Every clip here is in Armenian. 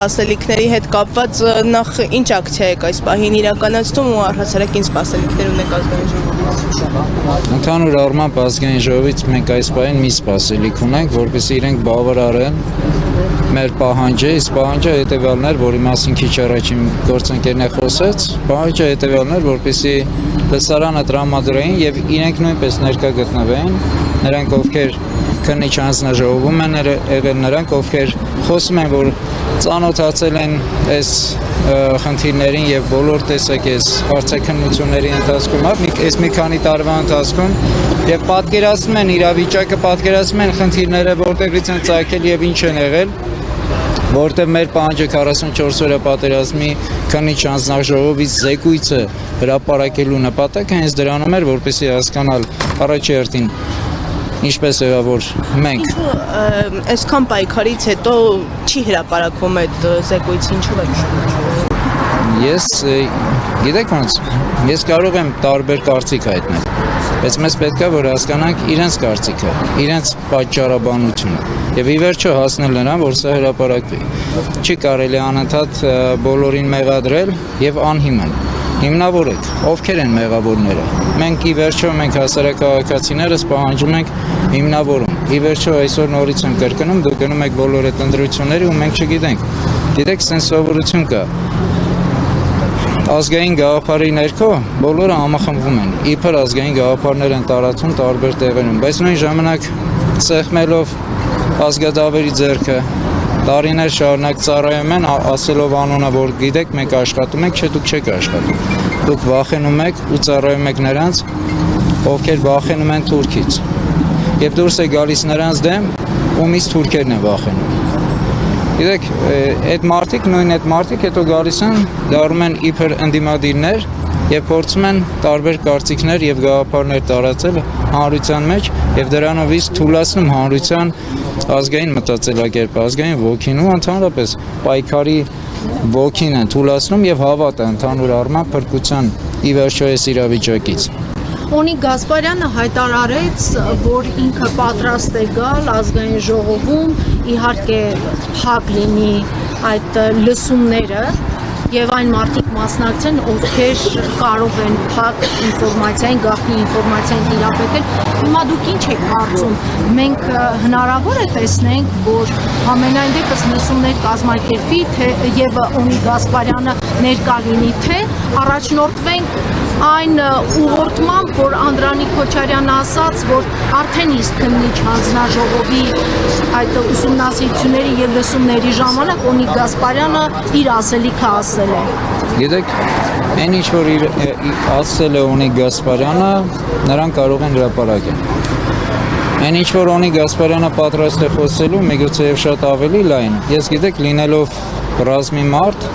Սպասելիքների հետ կապված նախ ինչ ակցիա եք այս պահին իրականացնում ու առհասարակ ինչ սպասելիքներ ունեք ազգային ժողովից։ Ընդհանուր առմամբ ազգային ժողովից մենք այս պահին մի սպասելիք ունենք, որպեսզի իրենք բավարարեն մեր պահանջը, իսկ պահանջը հետևյալն էր, որի մասին քիչ առաջ իմ գործընկերն է խոսեց, պահանջը հետևյալն էր, որպեսզի լսարանը տրամադրեին եւ իրենք նույնպես ներկա գտնվեին, նրանք ովքեր քննիչ հանձնաժողովում են եղել, նրանք ովքեր խոսում են, որ ծանոթացել են այս խնդիրներին եւ բոլոր տեսակ այս հարցաքննությունների ընթացքում, այս մի քանի տարվա ընթացքում եւ պատկերացնում են իրավիճակը, պատկերացնում են խնդիրները, որտեղից են ծագել եւ ինչ են եղել, որտեղ մեր պահանջը 44 օրյա պատերազմի քննիչ հանձնաժողովից զեկույցը հրապարակելու նպատակը հենց դրանում էր, որպեսզի հասկանալ առաջի հերթին ինչպես եղավ որ մենք այսքան պայքարից հետո չի հրապարակվում այդ զեկույցը, ինչու է։ Ես գիտեք ոնց, ես կարող եմ տարբեր կարծիք հայտնել, բայց մեզ պետք է որ հասկանանք իրենց կարծիքը, իրենց պատճառաբանությունը եւ ի վերջո հասնել նրան, որ սա հրապարակվի։ Չի կարելի անընդհատ բոլորին մեղադրել եւ անհիմն։ Հիմնավորեք, ովքեր են մեղավորները։ Մենք ի վերջո մենք հասարակահայացիներս պահանջում ենք հիմնավորում։ Ի վերջո այսօր նորից եմ կրկնում, դուք գնում եք բոլոր այդ ընտրությունների ու մենք չգիտենք։ Գիտեք, sense սովորություն կա։ Ազգային գաղափարի ներքո բոլորը համախմբվում են։ Իբր ազգային գաղափարներ են տարածում տարբեր տեղերում, բայց նույն ժամանակ սեղմելով ազգադավերի ձեռքը տարիներ շարունակ ծառայում են, ասելով անունը, որ գիտեք, մենք աշխատում ենք, չէ, դուք չեք աշխատում։ Դուք վախենում եք ու ծառայում եք նրանց, ովքեր վախենում են Թուրքից։ Եվ դուրս է գալիս նրանց դեմ, ումից թուրքերն են վախենում։ Գիտեք, այդ մարդիկ հետո գալիս են, դառնում են իբր ընդդիմադիրներ եւ փորձում են տարբեր կարծիքներ եւ գաղափարներ տարածել հանրության մեջ եւ դրանով իսկ թույլատնում հանրության ազգային մտածելակերպը, ազգային ոգին ու ընդհանրապես պայքարի ոգին են թույլատնում եւ հավատը ընդհանուր առմամբ փրկության ի վերջո այս իրավիճակից։ Օնիկ Գասպարյանը հայտարարեց, որ ինքը պատրաստ է գալ ազգային ժողովում, իհարկե փակ լինի այդ լսումները եւ այն մարդիկ մասնակցեն, ովքեր կարող են փակ ինֆորմացիային, գաղտնի ինֆորմացիային տիրապետել։ Հիմա դուք ինչ եք կարծում, մենք հնարավոր է տեսնենք, որ ամենայն դեպս լսումներ կազմակերպվի, թե եւ Օնիկ Գասպարյանը ներկա լինի, թե առաջնորդվենք այն ուղղորդմամբ, որ Անդրանիկ Քոչարյանը ասաց, որ արդեն իսկ քննիչ հանձնաժողովի այդ ուսումնասիրությունների եւ լսումների ժամանակ Օնիկ Գասպարյանը իր ասելիքը ասել է։ Գիտեք, այն ինչ որ ասել է Օնիկ Գասպարյանը, նրանք կարող են հրապարակել։ Այն ինչ որ Օնիկ Գասպարյանը պատրաստ է խոսելու, միգուցե եւ շատ ավելի լայն։ Ես գիտեք, լինելով ռազմի մարդ,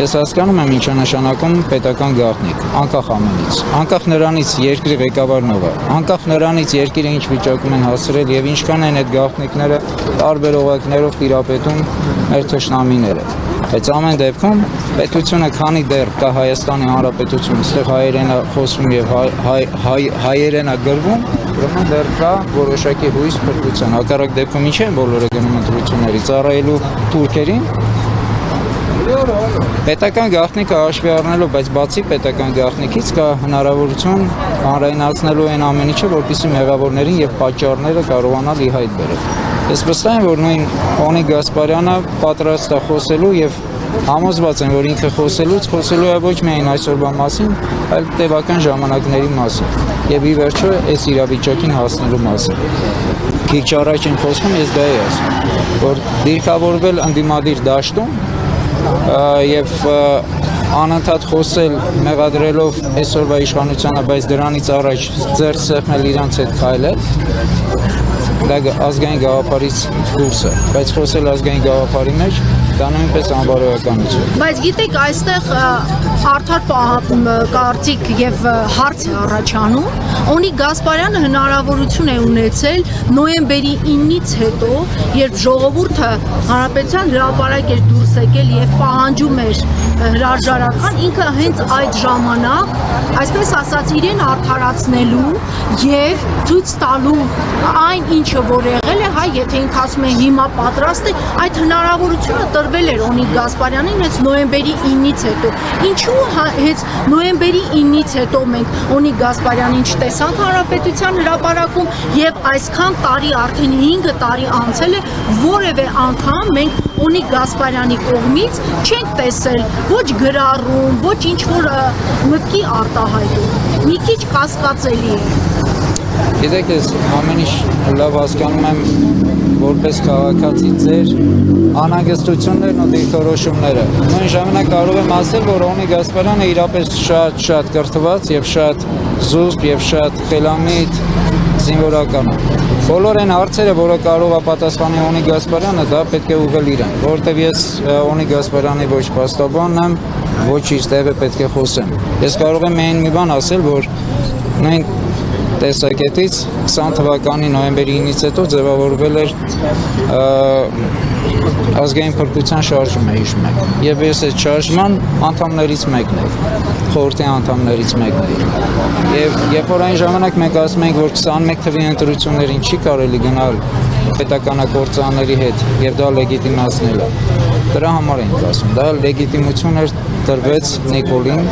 ես հասկանում եմ ինչ է նշանակում պետական գաղտնիք, անկախ ամենից, անկախ նրանից երկրի ղեկավարն ով է, անկախ նրանից երկիրը ինչ վիճակում են հասցրել եւ ինչքան են այդ գաղտնիքները տարբեր օղակներով տիրապետում մեր թշնամիները։ Բայց ամեն դեպքում պետությունը քանի դեռ կա Հայաստանի Հանրապետություն, այստեղ հայերեն է խոսվում եւ հայերեն է գրվում, ուրեմն դեռ կա որոշակի հույս փրկության։ Հակառակ դեպքում ինչ են բոլորը գնում ընտրությունների ծառայելու թուրքերին։ Պետական գաղտնիքը հաշվի առնելով, բայց բացի պետական գաղտնիքից կա հնարավորություն հանրայնացնելու այն ամեն ինչը, որպեսզի մեղավորներին եւ պատճառները կարողանալ ի հայտ բերել։ Ես վստահ եմ, որ նույն Օնիկ Գասպարյանը պատրաստ է խոսելու եւ համոզված եմ, որ ինքը խոսելու է ոչ միայն այսօրվա մասին, այլ տևական ժամանակների մասին եւ ի վերջո այս իրավիճակին հասնելու մասին։ Քիչ առաջ են խոսում, ես դա եմ ասում, որ դիրքավորվել ընդդիմադիր դաշտում եւ անընդհատ խոսել մեղադրելով այսօրվա իշխանությանը, բայց դրանից առաջ ձեռք սեղմել իրանց հետ քայլել, դա ազգային գաղափարից դուրս է, բայց խոսել ազգային գաղափարի մեջ դա նույնպես անբարոյականություն։ Բայց գիտեք, այստեղ արդար կարծիք եւ հարց է առաջանում։ Օնիկ Գասպարյանը հնարավորություն է ունեցել նոյեմբերի 9-ից հետո, երբ ժողովուրդը հանրապետության հրապարակ էր դուրս դուրս եկել եւ պահանջում էր հրաժարական, ինքը հենց այդ ժամանակ, այսպես ասած, իրեն արդարացնելու եւ ցույց տալու այն ինչը որ եղել է, հայ, եթե ինքը ասում է հիմա պատրաստ է, այդ հնարավորությունը տրվել էր Օնիկ Գասպարյանին հենց նոյեմբերի 9-ից հետո։ Ինչու հենց նոյեմբերի 9-ից հետո մենք Օնիկ Գասպարյանին չտեսանք Հանրապետության հրապարակում եւ այսքան տարի, արդեն 5 տարի անցել է, որևէ անգամ մենք Օնիկ Գասպարյանի կողմից չենք տեսել ոչ գրառում, ոչ ինչ-որ մտքի արտահայտում։ Մի քիչ կասկածելի է։ Գիտեք, ես ամեն ինչ լավ հասկանում եմ որպես քաղաքացի ձեր անհանգստություններն ու դիրքորոշումները։ Նույն ժամանակ կարող եմ ասել, որ Օնիկ Գասպարյանը իրապես շատ կրթված եւ շատ զուսպ եւ շատ խելամիտ զինվորական է։ Բոլոր այն հարցերը, որը կարող է պատասխանել Օնիկ Գասպարյանը, դա պետք է ուղղել իրեն, որովհետև ես Օնիկ Գասպարյանի ոչ փաստաբանն եմ, ոչ իր տեղը պետք է խոսեմ։ Ես կարող եմ միայն մի բան ասել, որ նույն տեսակետից 20 թվականի նոյեմբերի 9-ից հետո ձևավորվել էր ազգային փրկության շարժումը, հիշում եք։ Եվ ես այդ շարժման անդամներից մեկն եմ, խորհրդի անդամներից մեկն եմ։ Եվ երբ որ այն ժամանակ մենք ասում ենք, որ 21 թվականի ընտրություններին չի կարելի գնալ պետականագործանների հետ եւ դա լեգիտիմացնել է, դրա համար ենք ասում, դա լեգիտիմություն էր տրվեց Նիկոլին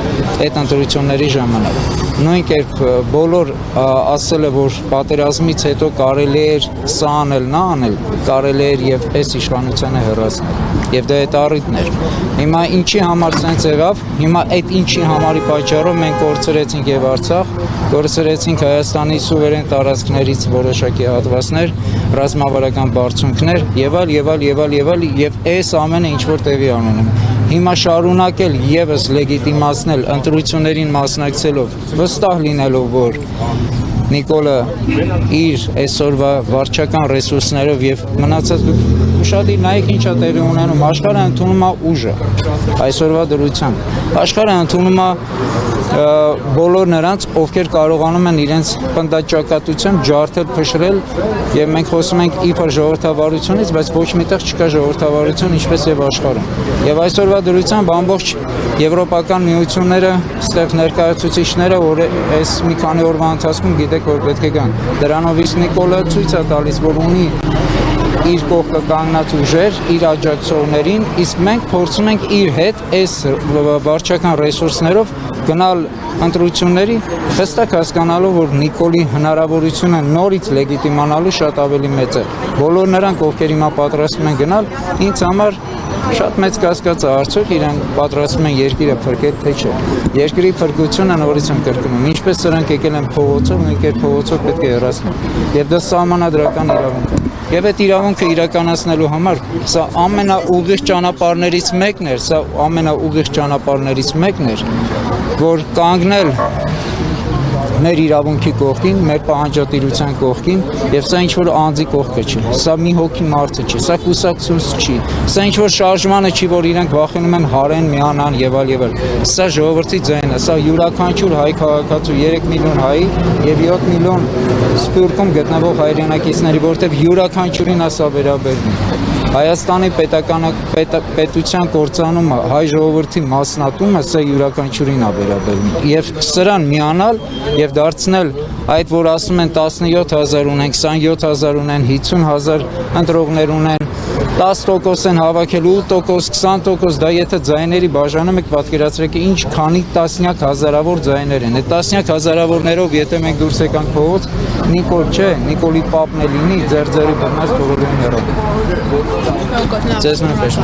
այդ ընտրությունների ժամանակ։ Նույն կերպ բոլոր ասել է, որ պատերազմից հետո կարելի էր սա անել, նա անել, կարելի էր եւ այս իշխանությանը հեռացնել։ Եվ դա այդ առիթն էր։ Հիմա ինչի համար ցենց եղավ, հիմա այդ ինչի համարի պատճառով մենք կորցրեցինք եւ Արցախ, կորցրեցինք Հայաստանի սուվերեն տարածքներից որոշակի հատվածներ, ռազմավարական բարձունքներ եւ այլ եւ այս ամենը ինչ որ տեղի ունենում։ Հիմա շարունակել եւս լեգիտիմացնել ընտրություններին մասնակցելով, վստահ լինելով, որ Նիկոլը իր այսօրվա վարչական ռեսուրսներով եւ մնացած ուշադիր նայեք ինչա տեղի ունենում, աշխարհը ընդունում է ուժը, այսօրվա դրությամբ, աշխարհը ընդունում է բոլոր նրանց, ովքեր կարողանում են իրենց պնդաճակատությամբ ջարդել, փշրել եւ մենք խոսում ենք իբր ժողովրդավարությունից, բայց ոչ միտեղ չկա ժողովրդավարություն ինչպես եւ աշխարհում։ Եվ այսօրվա դրությամբ ամբողջ եվրոպական միությունները, ստեղ ներկայացուցիչները, որ այս մի քանի օրվա ընթացքում գիտեք, որ պետք է գան։ Դրանով իսկ Նիկոլը ցույց է տալիս, որ ունի իր կողքը կանգնած ուժեր, իր աջակցողներին, իսկ մենք փորձում ենք իր հետ այս վարչական ռեսուրսներով գնալ ընտրությունների, հստակ հասկանալով, որ Նիկոլի հնարավորությունը նորից լեգիտիմանալու շատ ավելի մեծ է։ Բոլոր նրանք, ովքեր հիմա պատրաստվում են գնալ, ինձ համար շատ մեծ կասկած է, արդյոք իրենք պատրաստվում են երկիրը փրկել, թե չէ։ Երկրի փրկությունը նորից եմ կրկնում, ինչպես սրանք եկել են փողոցով, նույն կերպ փողոցով պետք է հեռացնել։ Եվ դա սահմանադրական իրավունք է։ Եվ այդ իրավունքը իրականացնելու համար սա ամենաուղիղ ճանապարհներից մեկն էր, որ կանգնել մեր իրավունքի կողքին, մեր պահանջատիրության կողքին, եւ սա ինչ-որ անձի կողքը չի, սա մի հոգի մարդը չի, սա կուսակցություն չի, սա ինչ-որ շարժմանը չի, որ իրենք վախենում են հարեն, միանան եւ այլ։ Սա ժողովրդի ձայնն է, սա յուրաքանչյուր հայ քաղաքացու 3 միլիոն հայի եւ 7 միլիոն Սփյուռքում գտնվող հայրենակիցների, որտեղ յուրաքանչյուրին ասա վերաբերվում։ Հայաստանի պետության կործանումը, հայ ժողովրդի մասնատումը սա յուրաքանչյուրին է վերաբերում։ Եվ սրան միանալ եւ դարձնել այդ, որ ասում են 17,000 ունեն, 27,000 ունեն, 50,000 ընտրողներ ունեն, 10% են հավաքել, 8%, 20%, դա եթե ձայների բաժանում եք, պատկերացրեք ինչ քանի տասնյակ հազարավոր ձայներ են։ Այդ տասնյակ հազարավորներով եթե մենք դուրս եկանք փողոց, Նիկոլ չէ, Նիկոլի պապն է լինի, ձեր բռնած բոլորին հեռու։ Ձեզ նույնպես։